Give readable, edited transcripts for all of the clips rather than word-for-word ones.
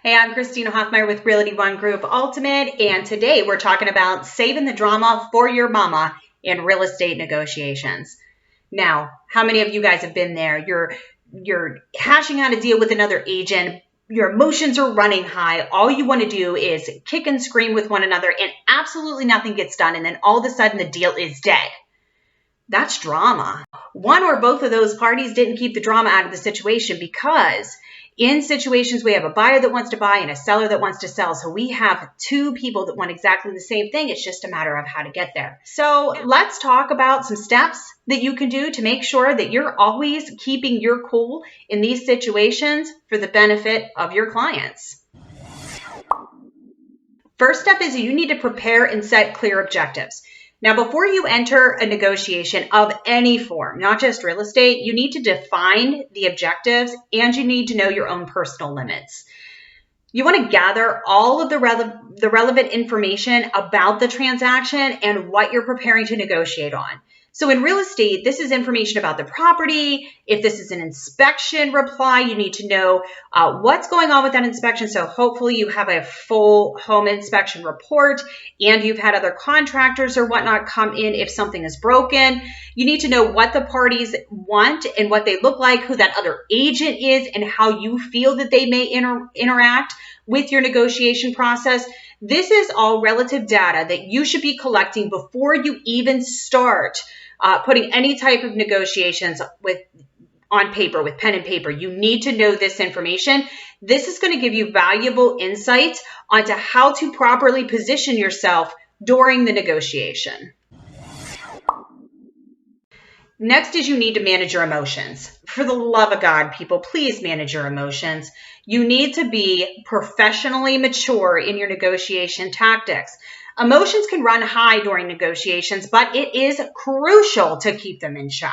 Hey, I'm Christina Hoffmeyer with Realty One Group Ultimate, and today we're talking about saving the drama for your mama in real estate negotiations. Now, how many of you guys have been there? You're hashing out a deal with another agent. Your emotions are running high. All you want to do is kick and scream with one another, and absolutely nothing gets done, and then all of a sudden the deal is dead. That's drama. One or both of those parties didn't keep the drama out of the situation, because in situations we have a buyer that wants to buy and a seller that wants to sell. So we have two people that want exactly the same thing. It's just a matter of how to get there. So let's talk about some steps that you can do to make sure that you're always keeping your cool in these situations for the benefit of your clients. First step is you need to prepare and set clear objectives. Now, before you enter a negotiation of any form, not just real estate, you need to define the objectives and you need to know your own personal limits. You want to gather all of the relevant information about the transaction and what you're preparing to negotiate on. So in real estate, this is information about the property. If this is an inspection reply, you need to know what's going on with that inspection. So hopefully you have a full home inspection report and you've had other contractors or whatnot come in if something is broken. You need to know what the parties want and what they look like, who that other agent is, and how you feel that they may interact with your negotiation process. This is all relative data that you should be collecting before you even start putting any type of negotiations on paper, with pen and paper. You need to know this information. This is going to give you valuable insights onto how to properly position yourself during the negotiation. Next is you need to manage your emotions. For the love of God, people, please manage your emotions. You need to be professionally mature in your negotiation tactics. Emotions can run high during negotiations, but it is crucial to keep them in check.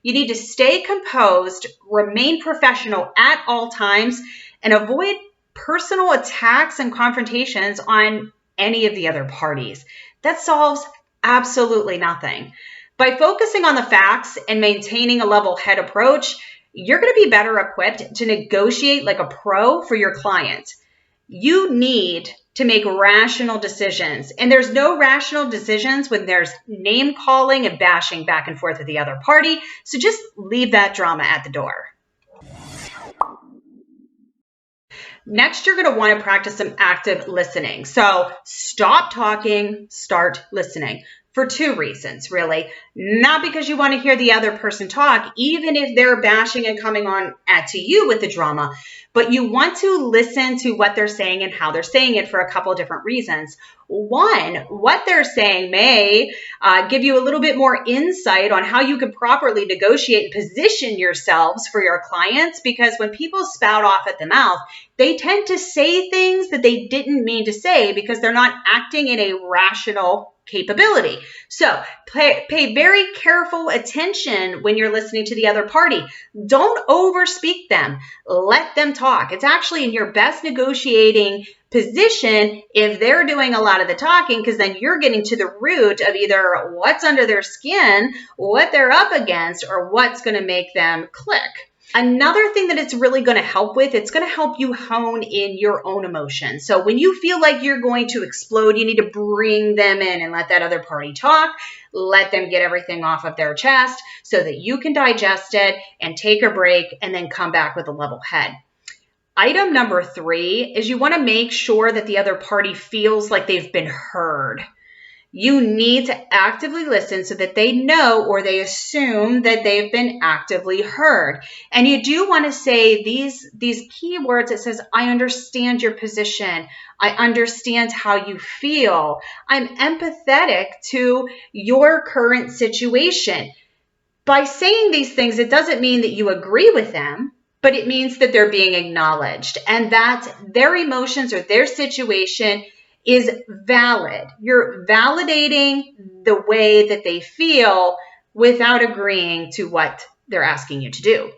You need to stay composed, remain professional at all times, and avoid personal attacks and confrontations on any of the other parties. That solves absolutely nothing. By focusing on the facts and maintaining a level head approach, you're going to be better equipped to negotiate like a pro for your client. You need to make rational decisions, and there's no rational decisions when there's name calling and bashing back and forth with the other party. So just leave that drama at the door. Next, you're going to want to practice some active listening. So stop talking, start listening. For two reasons, really. Not because you want to hear the other person talk, even if they're bashing and coming on to you with the drama, but you want to listen to what they're saying and how they're saying it for a couple of different reasons. One, what they're saying may give you a little bit more insight on how you can properly negotiate and position yourselves for your clients, because when people spout off at the mouth, they tend to say things that they didn't mean to say because they're not acting in a rational capability. So pay very careful attention when you're listening to the other party. Don't overspeak them. Let them talk. It's actually in your best negotiating position if they're doing a lot of the talking, because then you're getting to the root of either what's under their skin, what they're up against, or what's going to make them click. Another thing that it's really going to help with, it's going to help you hone in your own emotions. So when you feel like you're going to explode, you need to bring them in and let that other party talk. Let them get everything off of their chest so that you can digest it and take a break and then come back with a level head. Item number 3 is you want to make sure that the other party feels like they've been heard. You need to actively listen so that they know or they assume that they've been actively heard. And you do want to say these key words. It says, I understand your position. I understand how you feel. I'm empathetic to your current situation. By saying these things, it doesn't mean that you agree with them, but it means that they're being acknowledged and that their emotions or their situation is valid. You're validating the way that they feel without agreeing to what they're asking you to do.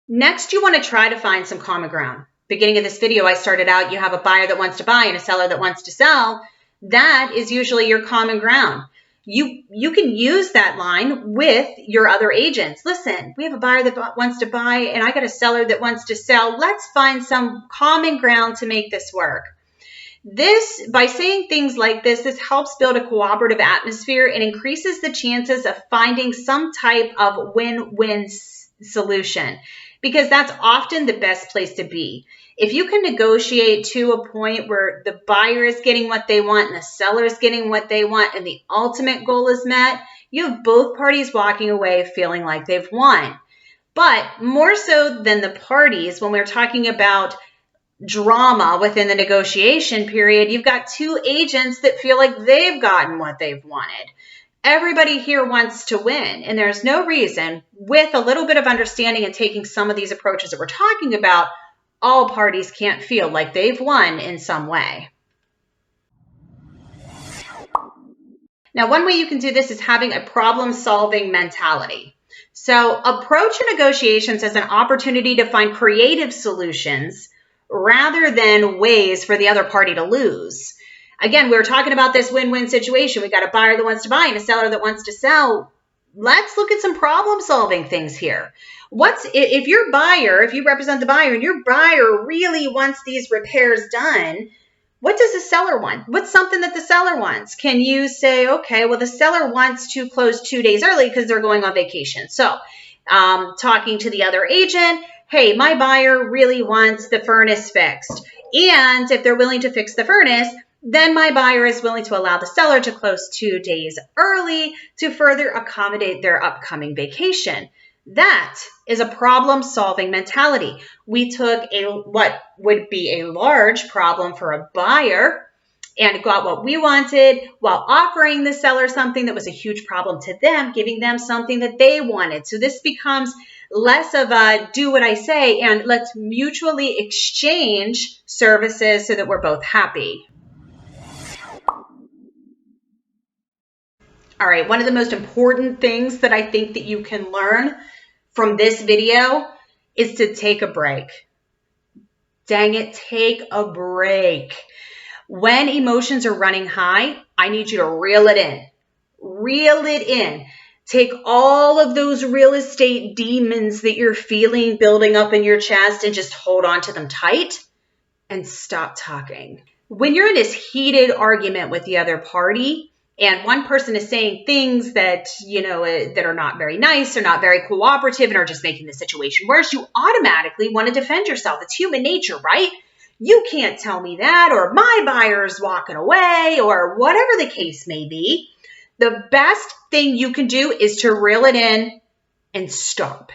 Next, you want to try to find some common ground. Beginning of this video, I started out, you have a buyer that wants to buy and a seller that wants to sell. That is usually your common ground. you can use that line with your other agents. Listen, we have a buyer that wants to buy and I got a seller that wants to sell. Let's find some common ground to make this work. By saying things like this helps build a cooperative atmosphere and increases the chances of finding some type of win-win solution, because that's often the best place to be. If you can negotiate to a point where the buyer is getting what they want and the seller is getting what they want and the ultimate goal is met, you have both parties walking away feeling like they've won. But more so than the parties, when we're talking about drama within the negotiation period, you've got two agents that feel like they've gotten what they've wanted. Everybody here wants to win, and there's no reason, with a little bit of understanding and taking some of these approaches that we're talking about, all parties can't feel like they've won in some way. Now, one way you can do this is having a problem-solving mentality. So approach negotiations as an opportunity to find creative solutions rather than ways for the other party to lose. Again, we were talking about this win-win situation. We got a buyer that wants to buy and a seller that wants to sell. Let's look at some problem-solving things here. If you represent the buyer and your buyer really wants these repairs done, what does the seller want? What's something that the seller wants? Can you say, okay, well, the seller wants to close 2 days early because they're going on vacation. So talking to the other agent, hey, my buyer really wants the furnace fixed. And if they're willing to fix the furnace, then my buyer is willing to allow the seller to close 2 days early to further accommodate their upcoming vacation. That is a problem-solving mentality. We took what would be a large problem for a buyer and got what we wanted while offering the seller something that was a huge problem to them, giving them something that they wanted. So this becomes less of a do what I say and let's mutually exchange services so that we're both happy. All right, one of the most important things that I think that you can learn from this video is to take a break. Dang it, take a break. When emotions are running high, I need you to reel it in. Reel it in. Take all of those real estate demons that you're feeling building up in your chest and just hold on to them tight and stop talking. When you're in this heated argument with the other party, and one person is saying things that, that are not very nice or not very cooperative and are just making the situation worse, you automatically want to defend yourself. It's human nature, right? You can't tell me that, or my buyer's walking away, or whatever the case may be. The best thing you can do is to reel it in and stop.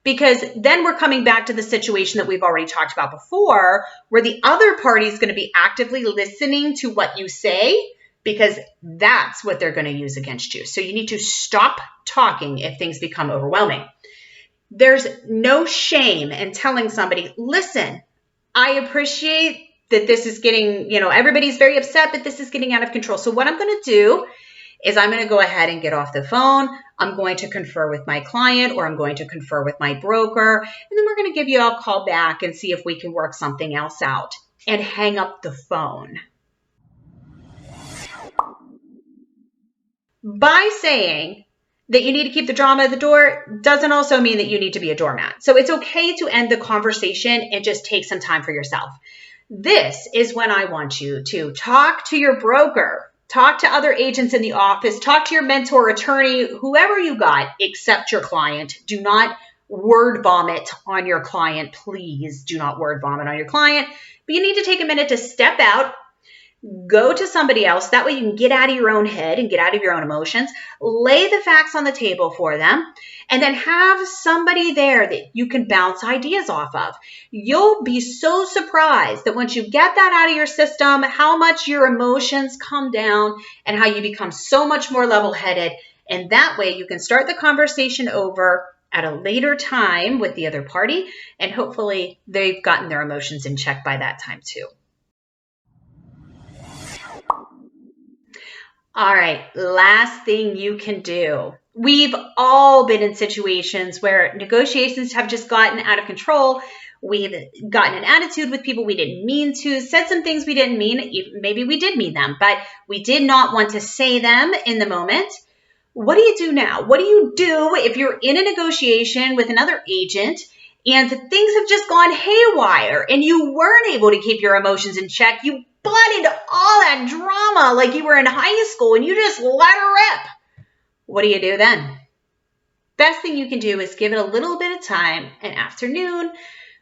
Because then we're coming back to the situation that we've already talked about before, where the other party is going to be actively listening to what you say, because that's what they're going to use against you. So you need to stop talking if things become overwhelming. There's no shame in telling somebody, listen, I appreciate that this is getting, everybody's very upset, but this is getting out of control. So what I'm going to do is I'm going to go ahead and get off the phone. I'm going to confer with my client, or I'm going to confer with my broker, and then we're going to give you a call back and see if we can work something else out, and hang up the phone. By saying that you need to keep the drama at the door doesn't also mean that you need to be a doormat. So it's okay to end the conversation and just take some time for yourself. This is when I want you to talk to your broker, talk to other agents in the office, talk to your mentor, attorney, whoever you got, except your client. Do not word vomit on your client. Please do not word vomit on your client. But you need to take a minute to step out, go to somebody else. That way you can get out of your own head and get out of your own emotions, lay the facts on the table for them, and then have somebody there that you can bounce ideas off of. You'll be so surprised that once you get that out of your system, how much your emotions come down and how you become so much more level-headed. And that way you can start the conversation over at a later time with the other party, and hopefully they've gotten their emotions in check by that time too. All right, last thing you can do. We've all been in situations where negotiations have just gotten out of control, we've gotten an attitude with people we didn't mean to, said some things we didn't mean. Maybe we did mean them, but we did not want to say them in the moment. What do you do now? What do you do if you're in a negotiation with another agent and things have just gone haywire and you weren't able to keep your emotions in check? You bought into all that drama like you were in high school and you just let her rip. What do you do then? Best thing you can do is give it a little bit of time, an afternoon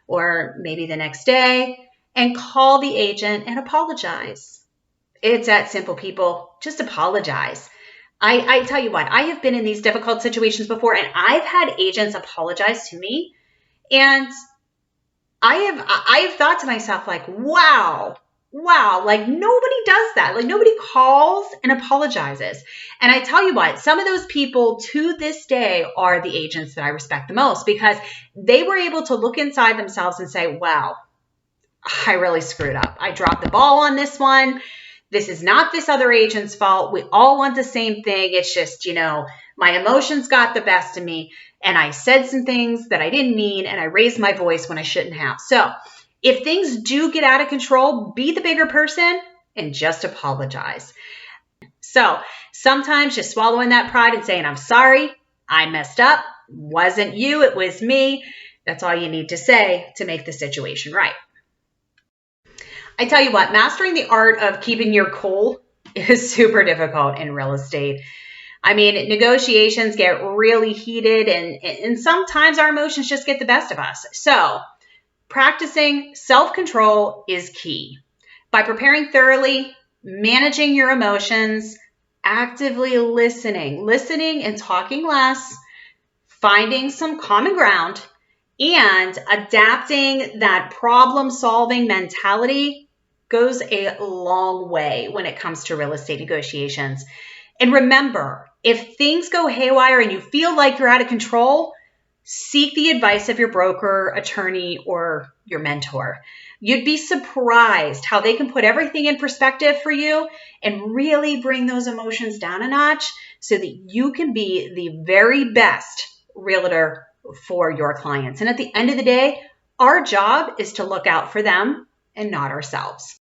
or maybe the next day, and call the agent and apologize. It's that simple, people. Just apologize. I tell you what, I have been in these difficult situations before, and I've had agents apologize to me, and I have thought to myself, like, wow, like nobody does that. Like nobody calls and apologizes. And I tell you what, some of those people to this day are the agents that I respect the most, because they were able to look inside themselves and say, wow, I really screwed up. I dropped the ball on this one. This is not this other agent's fault. We all want the same thing. It's just, my emotions got the best of me and I said some things that I didn't mean and I raised my voice when I shouldn't have. So if things do get out of control, be the bigger person and just apologize. So sometimes just swallowing that pride and saying, I'm sorry, I messed up. Wasn't you, it was me. That's all you need to say to make the situation right. I tell you what, mastering the art of keeping your cool is super difficult in real estate. I mean, negotiations get really heated and sometimes our emotions just get the best of us. So practicing self-control is key. By preparing thoroughly, managing your emotions, actively listening and talking less, finding some common ground, and adapting that problem-solving mentality goes a long way when it comes to real estate negotiations. And remember, if things go haywire and you feel like you're out of control, seek the advice of your broker, attorney, or your mentor. You'd be surprised how they can put everything in perspective for you and really bring those emotions down a notch so that you can be the very best realtor for your clients. And at the end of the day, our job is to look out for them and not ourselves.